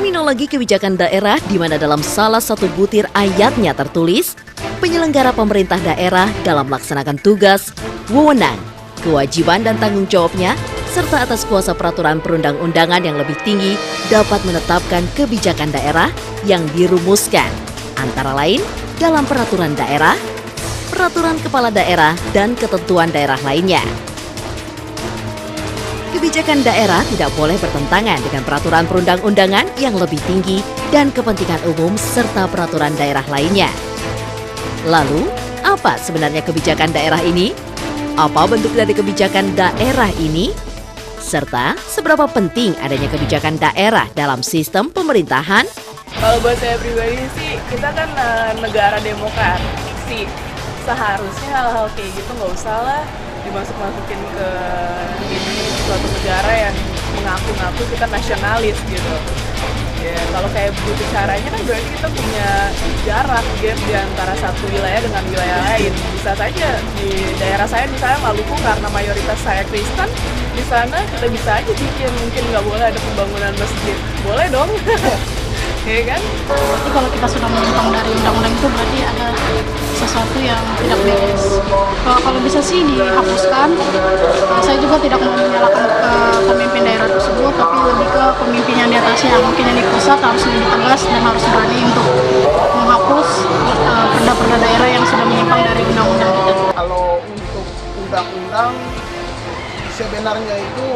Terminologi kebijakan daerah di mana dalam salah satu butir ayatnya tertulis, penyelenggara pemerintah daerah dalam melaksanakan tugas, wewenang, kewajiban dan tanggung jawabnya, serta atas kuasa peraturan perundang-undangan yang lebih tinggi dapat menetapkan kebijakan daerah yang dirumuskan, antara lain dalam peraturan daerah, peraturan kepala daerah, dan ketentuan daerah lainnya. Kebijakan daerah tidak boleh bertentangan dengan peraturan perundang-undangan yang lebih tinggi dan kepentingan umum serta peraturan daerah lainnya. Lalu, apa sebenarnya kebijakan daerah ini? Apa bentuk dari kebijakan daerah ini? Serta seberapa penting adanya kebijakan daerah dalam sistem pemerintahan? Kalau buat saya pribadi sih, kita kan negara demokrasi. Seharusnya hal-hal kayak gitu nggak usah lah dimasuk-masukin ke suatu negara yang mengaku-ngaku kita nasionalis gitu. Ya, kalau kayak begitu caranya kan berarti kita punya jarak gap di antara satu wilayah dengan wilayah lain. Bisa saja di daerah saya misalnya Maluku karena mayoritas saya Kristen, di sana kita bisa aja bikin mungkin nggak boleh ada pembangunan masjid. Boleh dong. Ya kan? Berarti kalau kita sudah menyimpang dari undang-undang itu berarti ada sesuatu yang tidak beres. Kalau bisa sih dihapuskan. Saya juga tidak mau menyalahkan pemimpin daerah tersebut, tapi lebih ke pemimpin yang di atasnya, mungkin yang di pusat harus lebih tegas dan harus berani untuk menghapus perda-perda daerah yang sudah menyimpang dari undang-undang. Kalau untuk undang-undang sebenarnya itu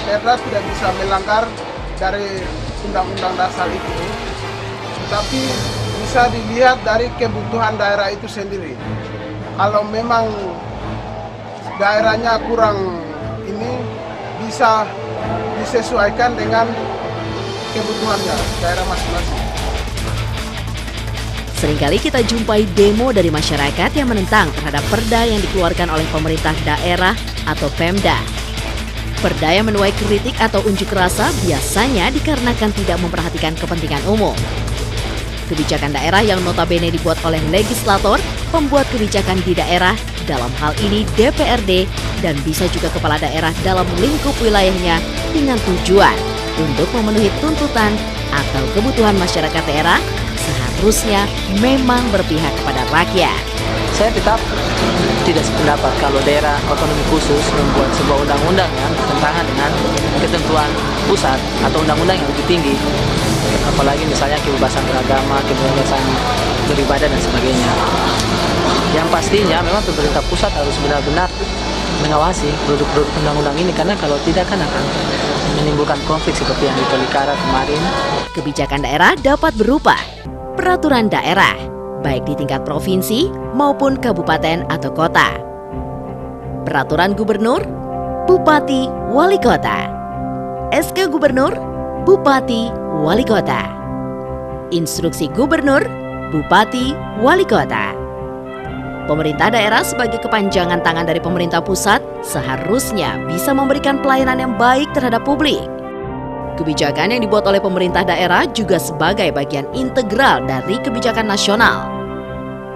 daerah tidak bisa melanggar dari undang-undang dasar itu, tapi bisa dilihat dari kebutuhan daerah itu sendiri. Kalau memang daerahnya kurang ini, bisa disesuaikan dengan kebutuhannya daerah masing-masing. Seringkali kita jumpai demo dari masyarakat yang menentang terhadap perda yang dikeluarkan oleh pemerintah daerah atau Pemda. Perda yang menuai kritik atau unjuk rasa biasanya dikarenakan tidak memperhatikan kepentingan umum. Kebijakan daerah yang notabene dibuat oleh legislator, pembuat kebijakan di daerah, dalam hal ini DPRD, dan bisa juga kepala daerah dalam lingkup wilayahnya dengan tujuan untuk memenuhi tuntutan atau kebutuhan masyarakat daerah, seharusnya memang berpihak kepada rakyat. Saya tetap tidak sependapat kalau daerah otonomi khusus membuat sebuah undang-undang yang bertentangan dengan ketentuan pusat atau undang-undang yang lebih tinggi. Apalagi misalnya kebebasan beragama, kebebasan beribadah dan sebagainya. Yang pastinya memang pemerintah pusat harus benar-benar mengawasi produk-produk undang-undang ini, karena kalau tidak kan akan menimbulkan konflik seperti yang di Tolikara kemarin. Kebijakan daerah dapat berupa peraturan daerah, baik di tingkat provinsi maupun kabupaten atau kota. Peraturan gubernur, bupati, wali kota. SK gubernur, bupati, wali kota. Instruksi gubernur, bupati, wali kota. Pemerintah daerah sebagai kepanjangan tangan dari pemerintah pusat seharusnya bisa memberikan pelayanan yang baik terhadap publik. Kebijakan yang dibuat oleh pemerintah daerah juga sebagai bagian integral dari kebijakan nasional.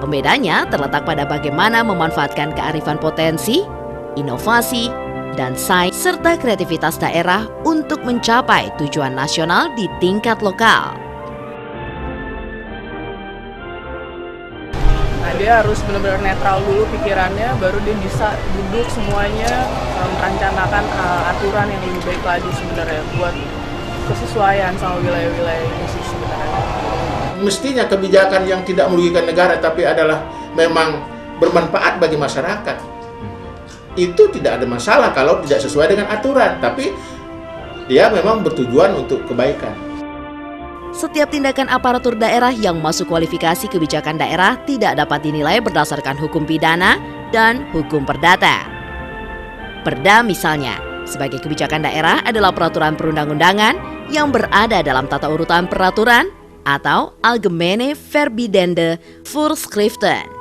Pembedanya terletak pada bagaimana memanfaatkan kearifan potensi, inovasi, dan sains serta kreativitas daerah untuk mencapai tujuan nasional di tingkat lokal. Nah, dia harus benar-benar netral dulu pikirannya, baru dia bisa duduk semuanya merencanakan aturan yang lebih baik lagi sebenarnya buat kesesuaian sama wilayah-wilayah ini sih sebenarnya. Mestinya kebijakan yang tidak merugikan negara tapi adalah memang bermanfaat bagi masyarakat. Itu tidak ada masalah kalau tidak sesuai dengan aturan, tapi dia memang bertujuan untuk kebaikan. Setiap tindakan aparatur daerah yang masuk kualifikasi kebijakan daerah tidak dapat dinilai berdasarkan hukum pidana dan hukum perdata. Perda misalnya, sebagai kebijakan daerah adalah peraturan perundang-undangan yang berada dalam tata urutan peraturan atau Algemene Verbindende Voorschriften.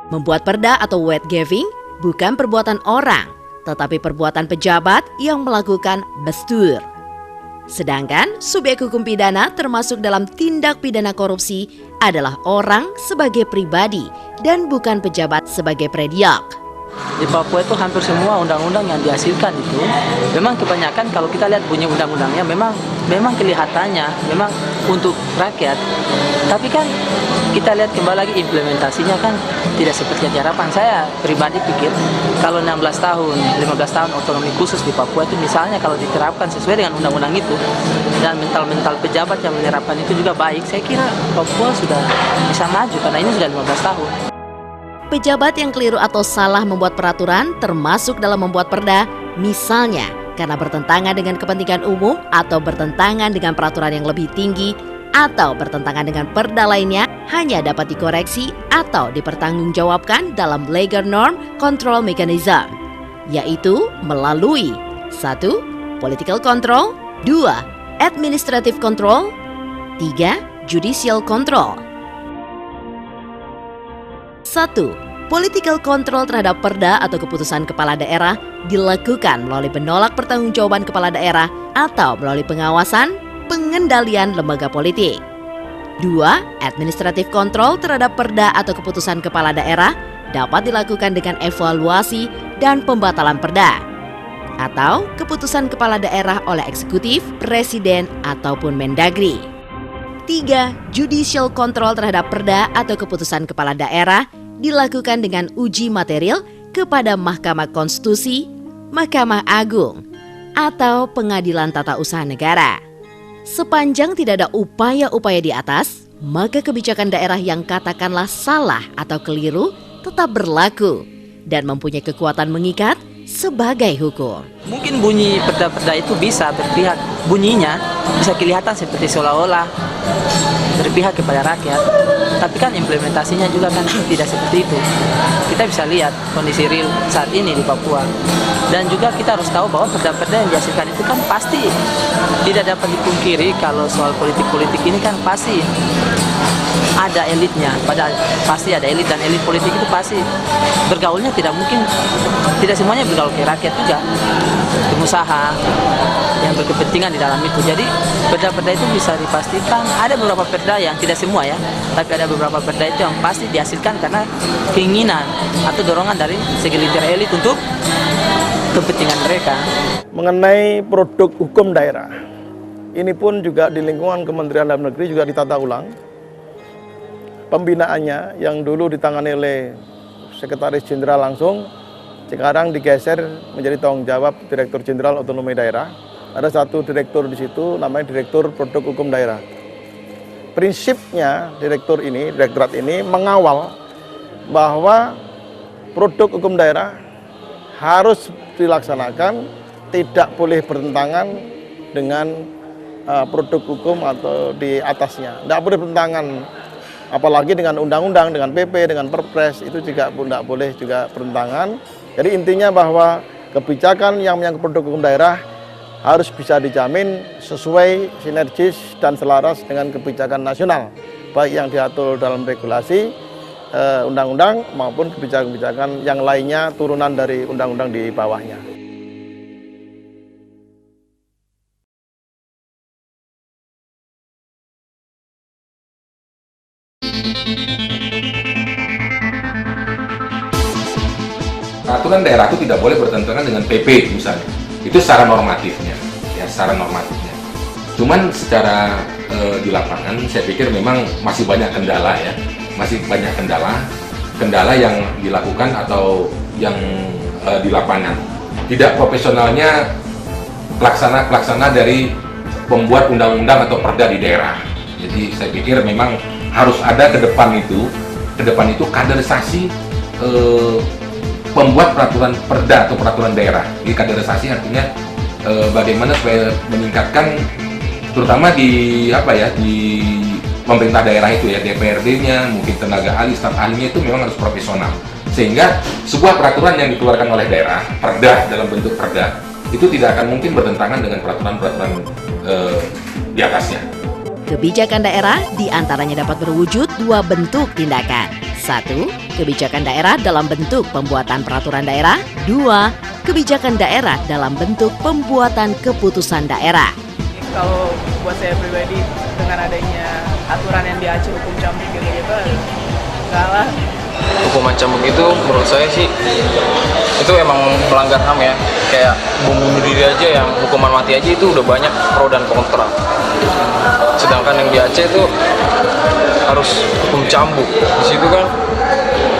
Membuat perda atau wetgeving bukan perbuatan orang, tetapi perbuatan pejabat yang melakukan bestuur. Sedangkan subjek hukum pidana termasuk dalam tindak pidana korupsi adalah orang sebagai pribadi dan bukan pejabat sebagai prediak. Di Papua itu hampir semua undang-undang yang dihasilkan itu memang kebanyakan kalau kita lihat bunyi undang-undangnya memang kelihatannya memang untuk rakyat. Tapi kan kita lihat kembali lagi implementasinya kan tidak seperti yang diharapkan. Saya pribadi pikir kalau 16 tahun, 15 tahun otonomi khusus di Papua itu misalnya kalau diterapkan sesuai dengan undang-undang itu dan mental-mental pejabat yang menerapkan itu juga baik, saya kira Papua sudah bisa maju karena ini sudah 15 tahun. Pejabat yang keliru atau salah membuat peraturan termasuk dalam membuat perda, misalnya karena bertentangan dengan kepentingan umum atau bertentangan dengan peraturan yang lebih tinggi atau bertentangan dengan perda lainnya, hanya dapat dikoreksi atau dipertanggungjawabkan dalam legal norm control mechanism, yaitu melalui 1. Political control, 2. Administrative control, 3. Judicial control. 1. Political control terhadap perda atau keputusan kepala daerah dilakukan melalui penolak pertanggungjawaban kepala daerah atau melalui pengawasan, pengendalian lembaga politik. 2. Administrative control terhadap perda atau keputusan kepala daerah dapat dilakukan dengan evaluasi dan pembatalan perda atau keputusan kepala daerah oleh eksekutif, presiden, ataupun Mendagri. 3. Judicial control terhadap perda atau keputusan kepala daerah dilakukan dengan uji material kepada Mahkamah Konstitusi, Mahkamah Agung, atau Pengadilan Tata Usaha Negara. Sepanjang tidak ada upaya-upaya di atas, maka kebijakan daerah yang katakanlah salah atau keliru tetap berlaku dan mempunyai kekuatan mengikat sebagai hukum. Mungkin bunyi perda-perda itu bisa berpihak, bunyinya bisa kelihatan seperti seolah-olah berpihak kepada rakyat, tapi kan implementasinya juga kan tidak seperti itu. Kita bisa lihat kondisi real saat ini di Papua, dan juga kita harus tahu bahwa perda-perda yang dihasilkan itu kan pasti tidak dapat dipungkiri kalau soal politik-politik ini kan pasti ada elitnya, pasti ada elit, dan elit politik itu pasti bergaulnya tidak mungkin, tidak semuanya bergaul ke rakyat juga, pengusaha yang berkepentingan di dalam itu. Jadi perda-perda itu bisa dipastikan ada beberapa perda yang tidak semua ya, tapi ada beberapa perda itu yang pasti dihasilkan karena keinginan atau dorongan dari segelintir elit untuk kepentingan mereka. Mengenai produk hukum daerah, ini pun juga di lingkungan Kementerian Dalam Negeri juga ditata ulang. Pembinaannya yang dulu ditangani oleh Sekretaris Jenderal langsung, sekarang digeser menjadi tanggung jawab Direktur Jenderal Otonomi Daerah. Ada satu direktur di situ, namanya Direktur Produk Hukum Daerah. Prinsipnya direktorat ini mengawal bahwa produk hukum daerah harus dilaksanakan, tidak boleh bertentangan dengan produk hukum atau di atasnya. Tidak boleh bertentangan, apalagi dengan undang-undang, dengan PP, dengan Perpres, itu juga tidak boleh juga bertentangan. Jadi intinya bahwa kebijakan yang menyangkut produk hukum daerah harus bisa dijamin sesuai, sinergis, dan selaras dengan kebijakan nasional, baik yang diatur dalam regulasi, undang-undang, maupun kebijakan-kebijakan yang lainnya turunan dari undang-undang di bawahnya. Peraturan daerah itu tidak boleh bertentangan dengan PP misalnya. Itu secara normatifnya, ya secara normatifnya. Cuman secara di lapangan saya pikir memang masih banyak kendala ya, masih banyak kendala yang dilakukan atau yang di lapangan. Tidak profesionalnya pelaksana dari pembuat undang-undang atau perda di daerah. Jadi saya pikir memang harus ada ke depan itu kaderisasi pembuat peraturan perda atau peraturan daerah. Jadi kaderisasi artinya bagaimana supaya meningkatkan, terutama di pemerintah daerah itu ya, DPRD-nya, mungkin tenaga ahli, staf ahlinya itu memang harus profesional. Sehingga sebuah peraturan yang dikeluarkan oleh daerah, perda dalam bentuk perda, itu tidak akan mungkin bertentangan dengan peraturan-peraturan di atasnya. Kebijakan daerah diantaranya dapat berwujud dua bentuk tindakan. 1. Kebijakan daerah dalam bentuk pembuatan peraturan daerah. 2. Kebijakan daerah dalam bentuk pembuatan keputusan daerah. Kalau buat saya pribadi, dengan adanya aturan yang diacu hukum camping gitu, enggak lah, hukuman cambuk itu menurut saya sih itu emang melanggar HAM ya. Kayak bom bunuh diri aja yang hukuman mati aja itu udah banyak pro dan kontra. Sedangkan yang di Aceh itu harus hukum cambuk. Di situ kan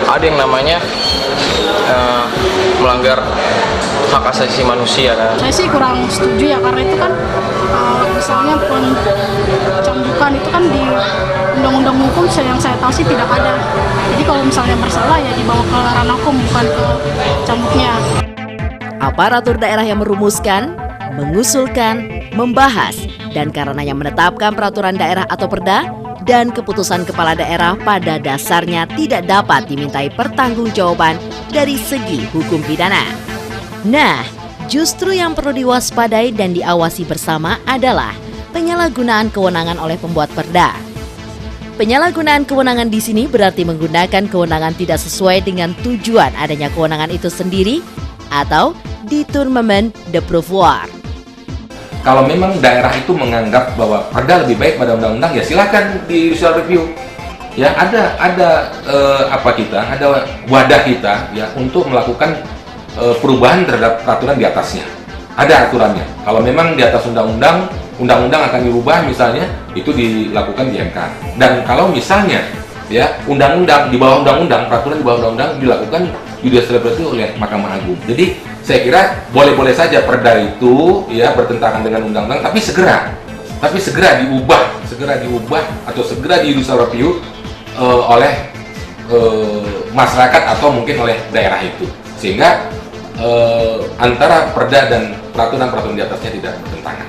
ada yang namanya melanggar hak asasi manusia kan. Saya sih kurang setuju ya, karena itu kan misalnya pencambukan itu kan di undang-undang hukum yang saya tahu sih tidak ada. Jadi kalau misalnya bersalah ya dibawa ke ranah hukum, bukan ke cambuknya. Aparatur daerah yang merumuskan, mengusulkan, membahas, dan karenanya menetapkan peraturan daerah atau perda dan keputusan kepala daerah pada dasarnya tidak dapat dimintai pertanggungjawaban dari segi hukum pidana. Nah, justru yang perlu diwaspadai dan diawasi bersama adalah penyalahgunaan kewenangan oleh pembuat perda. Penyalahgunaan kewenangan di sini berarti menggunakan kewenangan tidak sesuai dengan tujuan adanya kewenangan itu sendiri atau détournement de pouvoir. Kalau memang daerah itu menganggap bahwa perda lebih baik pada undang-undang, ya silakan di judicial review. Ya ada wadah kita ya untuk melakukan perubahan terhadap peraturan di atasnya. Ada aturannya. Kalau memang di atas undang-undang akan dirubah misalnya, itu dilakukan di MK. Dan kalau misalnya ya undang-undang di bawah undang-undang, peraturan di bawah undang-undang dilakukan judicial review oleh Mahkamah Agung. Jadi saya kira boleh-boleh saja perda itu ya bertentangan dengan undang-undang, tapi segera diubah atau segera di judicial review oleh masyarakat atau mungkin oleh daerah itu, sehingga antara perda dan peraturan-peraturan di atasnya tidak bertentangan.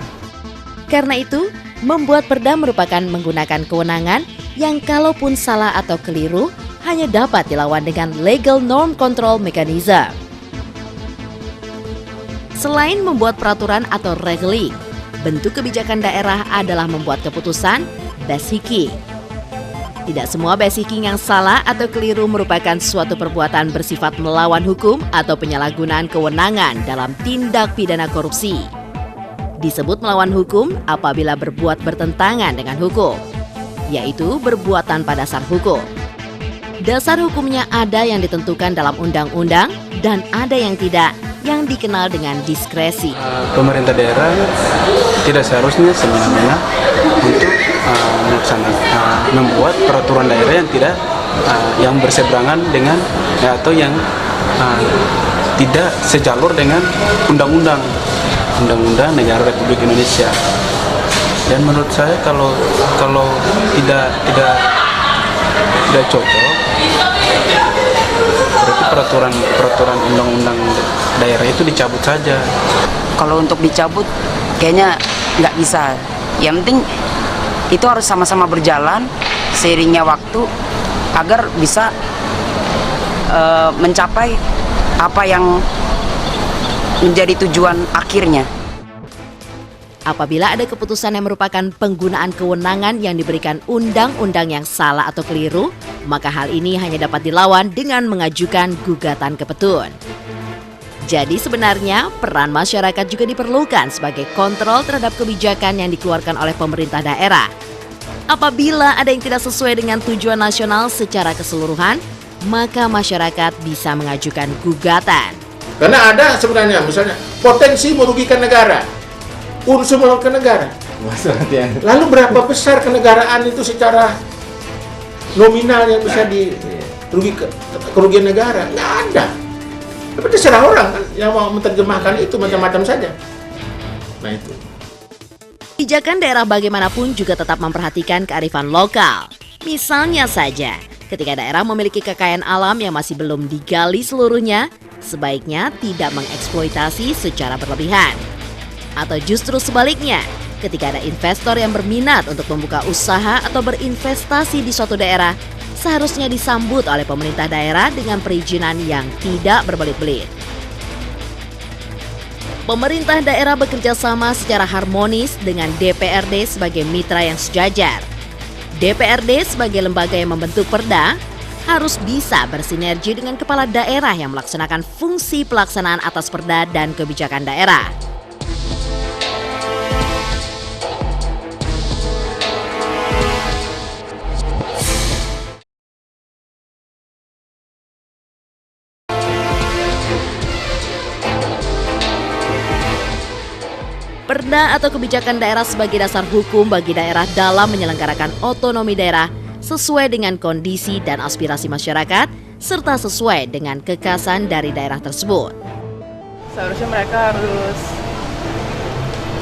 Karena itu, membuat perda merupakan menggunakan kewenangan yang kalaupun salah atau keliru hanya dapat dilawan dengan legal norm control mechanism. Selain membuat peraturan atau regeling, bentuk kebijakan daerah adalah membuat keputusan basiking. Tidak semua basiking yang salah atau keliru merupakan suatu perbuatan bersifat melawan hukum atau penyalahgunaan kewenangan dalam tindak pidana korupsi. Disebut melawan hukum apabila berbuat bertentangan dengan hukum, yaitu berbuat tanpa dasar hukum. Dasar hukumnya ada yang ditentukan dalam undang-undang dan ada yang tidak, yang dikenal dengan diskresi. Pemerintah daerah tidak seharusnya semena-mena untuk membuat peraturan daerah yang tidak yang berseberangan dengan atau yang tidak sejalur dengan undang-undang negara Republik Indonesia. Dan menurut saya kalau tidak cocok, berarti peraturan undang-undang daerah itu dicabut saja. Kalau untuk dicabut kayaknya nggak bisa. Yang penting itu harus sama-sama berjalan seiringnya waktu agar bisa mencapai apa yang menjadi tujuan akhirnya. Apabila ada keputusan yang merupakan penggunaan kewenangan yang diberikan undang-undang yang salah atau keliru, maka hal ini hanya dapat dilawan dengan mengajukan gugatan ke petun. Jadi sebenarnya peran masyarakat juga diperlukan sebagai kontrol terhadap kebijakan yang dikeluarkan oleh pemerintah daerah. Apabila ada yang tidak sesuai dengan tujuan nasional secara keseluruhan, maka masyarakat bisa mengajukan gugatan. Karena ada sebenarnya misalnya potensi merugikan negara, unsur merugikan negara. Lalu berapa besar kenegaraan itu secara nominal yang bisa kerugian negara? Nggak ada. Tapi terserah orang kan yang mau menerjemahkan itu macam-macam saja. Nah itu. Kebijakan daerah bagaimanapun juga tetap memperhatikan kearifan lokal. Misalnya saja, ketika daerah memiliki kekayaan alam yang masih belum digali seluruhnya, sebaiknya tidak mengeksploitasi secara berlebihan. Atau justru sebaliknya, ketika ada investor yang berminat untuk membuka usaha atau berinvestasi di suatu daerah, seharusnya disambut oleh pemerintah daerah dengan perizinan yang tidak berbelit-belit. Pemerintah daerah bekerja sama secara harmonis dengan DPRD sebagai mitra yang sejajar. DPRD sebagai lembaga yang membentuk perda harus bisa bersinergi dengan kepala daerah yang melaksanakan fungsi pelaksanaan atas perda dan kebijakan daerah. Perda atau kebijakan daerah sebagai dasar hukum bagi daerah dalam menyelenggarakan otonomi daerah sesuai dengan kondisi dan aspirasi masyarakat serta sesuai dengan kekhasan dari daerah tersebut. Seharusnya mereka harus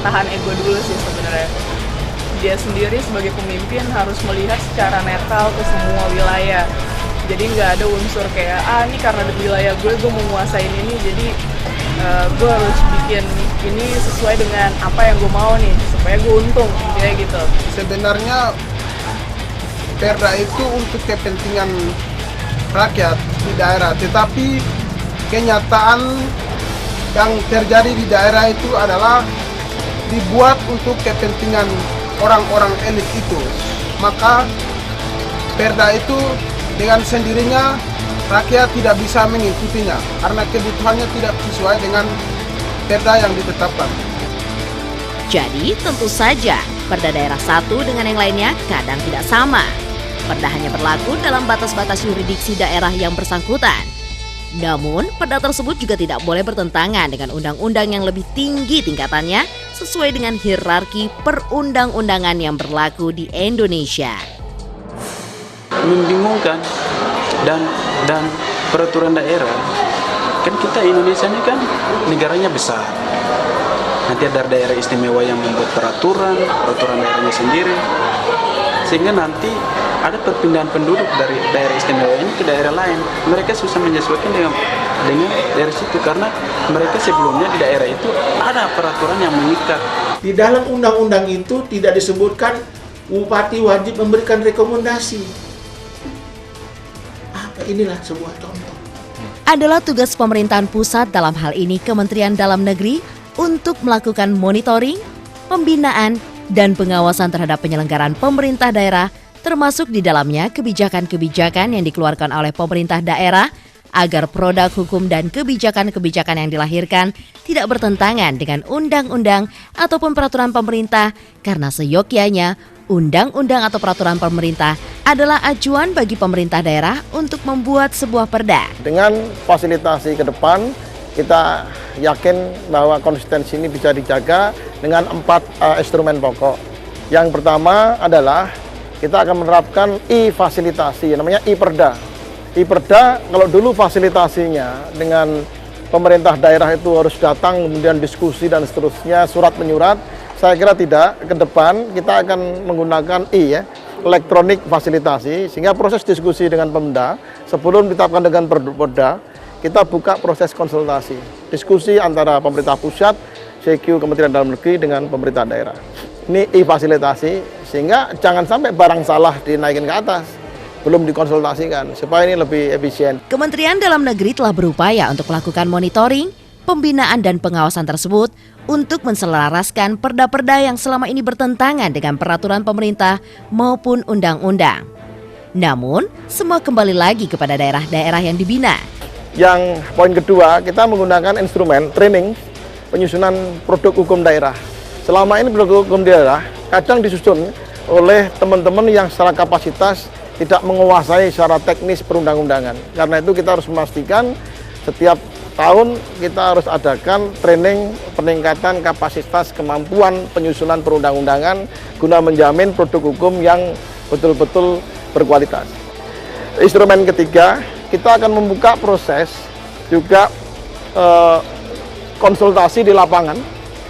tahan ego dulu sih sebenarnya. Dia sendiri sebagai pemimpin harus melihat secara netral ke semua wilayah. Jadi nggak ada unsur kayak, ini karena di wilayah gue mau menguasain ini, jadi gue harus bikin ini sesuai dengan apa yang gue mau nih, supaya gue untung, kayak gitu. Sebenarnya perda itu untuk kepentingan rakyat di daerah, tetapi kenyataan yang terjadi di daerah itu adalah dibuat untuk kepentingan orang-orang elit itu. Maka perda itu dengan sendirinya rakyat tidak bisa mengikutinya karena kebutuhannya tidak sesuai dengan perda yang ditetapkan. Jadi tentu saja perda daerah satu dengan yang lainnya kadang tidak sama. Perda hanya berlaku dalam batas-batas yurisdiksi daerah yang bersangkutan. Namun, perda tersebut juga tidak boleh bertentangan dengan undang-undang yang lebih tinggi tingkatannya sesuai dengan hierarki perundang-undangan yang berlaku di Indonesia. Membingungkan dan peraturan daerah, kan kita Indonesia ini kan negaranya besar. Nanti ada daerah istimewa yang membuat peraturan daerahnya sendiri, sehingga nanti ada perpindahan penduduk dari daerah istimewa ini ke daerah lain. Mereka susah menyesuaikan dengan daerah situ karena mereka sebelumnya di daerah itu ada peraturan yang mengikat. Di dalam undang-undang itu tidak disebutkan bupati wajib memberikan rekomendasi. Inilah sebuah contoh. Adalah tugas pemerintahan pusat dalam hal ini Kementerian Dalam Negeri untuk melakukan monitoring, pembinaan, dan pengawasan terhadap penyelenggaraan pemerintah daerah, termasuk di dalamnya kebijakan-kebijakan yang dikeluarkan oleh pemerintah daerah agar produk hukum dan kebijakan-kebijakan yang dilahirkan tidak bertentangan dengan undang-undang ataupun peraturan pemerintah, karena seyogyanya undang-undang atau peraturan pemerintah adalah acuan bagi pemerintah daerah untuk membuat sebuah perda. Dengan fasilitasi ke depan, kita yakin bahwa konsistensi ini bisa dijaga dengan 4 instrumen pokok. Yang pertama adalah kita akan menerapkan e-fasilitasi, namanya e-perda. E-perda, kalau dulu fasilitasinya dengan pemerintah daerah itu harus datang, kemudian diskusi dan seterusnya, surat menyurat, saya kira tidak. Ke depan kita akan menggunakan elektronik fasilitasi, sehingga proses diskusi dengan Pemda sebelum ditetapkan dengan perda, kita buka proses konsultasi, diskusi antara pemerintah pusat, CQ Kementerian Dalam Negeri dengan pemerintah daerah. Ini e-fasilitasi, sehingga jangan sampai barang salah dinaikin ke atas, belum dikonsultasikan, supaya ini lebih efisien. Kementerian Dalam Negeri telah berupaya untuk melakukan monitoring, pembinaan dan pengawasan tersebut untuk menselaraskan perda-perda yang selama ini bertentangan dengan peraturan pemerintah maupun undang-undang. Namun, semua kembali lagi kepada daerah-daerah yang dibina. Yang poin kedua, kita menggunakan instrumen training penyusunan produk hukum daerah. Selama ini produk hukum daerah kadang disusun oleh teman-teman yang secara kapasitas tidak menguasai secara teknis perundang-undangan. Karena itu kita harus memastikan setiap tahun kita harus adakan training peningkatan kapasitas kemampuan penyusunan perundang-undangan guna menjamin produk hukum yang betul-betul berkualitas. Instrumen ketiga, kita akan membuka proses juga konsultasi di lapangan.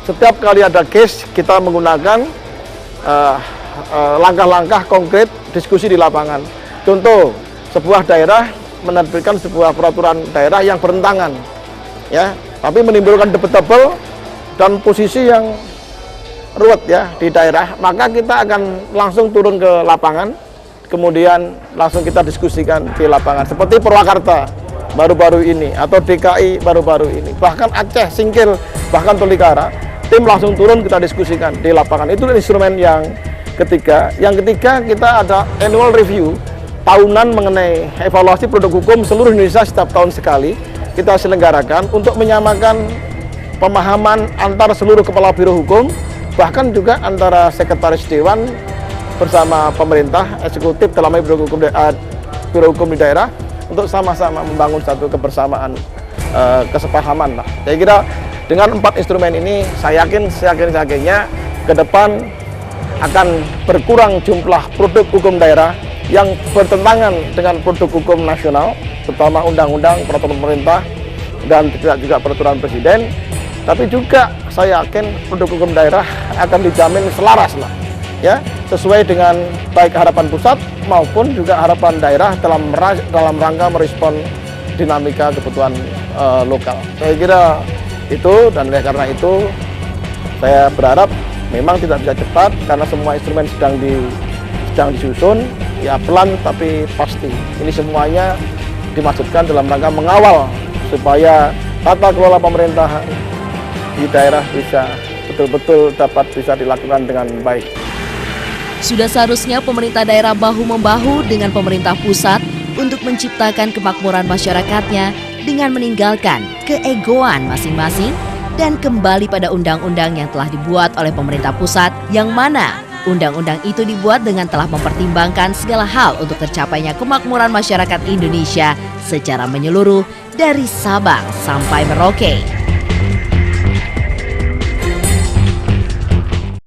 Setiap kali ada case, kita menggunakan langkah-langkah konkret diskusi di lapangan. Contoh, sebuah daerah menerbitkan sebuah peraturan daerah yang bertentangan, tapi menimbulkan debatable dan posisi yang ruwet di daerah, maka kita akan langsung turun ke lapangan, kemudian langsung kita diskusikan di lapangan. Seperti Purwakarta baru-baru ini, atau DKI baru-baru ini, bahkan Aceh, Singkil, bahkan Tolikara, tim langsung turun kita diskusikan di lapangan. Itu instrumen yang ketiga. Yang ketiga, kita ada annual review tahunan mengenai evaluasi produk hukum seluruh Indonesia setiap tahun sekali. Kita selenggarakan untuk menyamakan pemahaman antar seluruh kepala biro hukum, bahkan juga antara sekretaris dewan bersama pemerintah eksekutif dalam biro hukum di daerah, untuk sama-sama membangun satu kebersamaan, kesepahaman lah. Saya kira Dengan 4 instrumen ini, saya yakinnya ke depan akan berkurang jumlah produk hukum daerah yang bertentangan dengan produk hukum nasional, terutama undang-undang, peraturan pemerintah, dan juga peraturan presiden. Tapi juga saya yakin produk hukum daerah akan dijamin selaras lah, ya, sesuai dengan baik harapan pusat maupun juga harapan daerah dalam rangka merespon dinamika kebutuhan lokal. Saya kira itu, dan oleh karena itu saya berharap memang tidak bisa cepat karena semua instrumen sedang disusun, ya pelan tapi pasti. Ini semuanya dimaksudkan dalam rangka mengawal supaya tata kelola pemerintahan di daerah bisa betul-betul dapat bisa dilakukan dengan baik. Sudah seharusnya pemerintah daerah bahu-membahu dengan pemerintah pusat untuk menciptakan kemakmuran masyarakatnya dengan meninggalkan keegoan masing-masing dan kembali pada undang-undang yang telah dibuat oleh pemerintah pusat, yang mana undang-undang itu dibuat dengan telah mempertimbangkan segala hal untuk tercapainya kemakmuran masyarakat Indonesia secara menyeluruh dari Sabang sampai Merauke.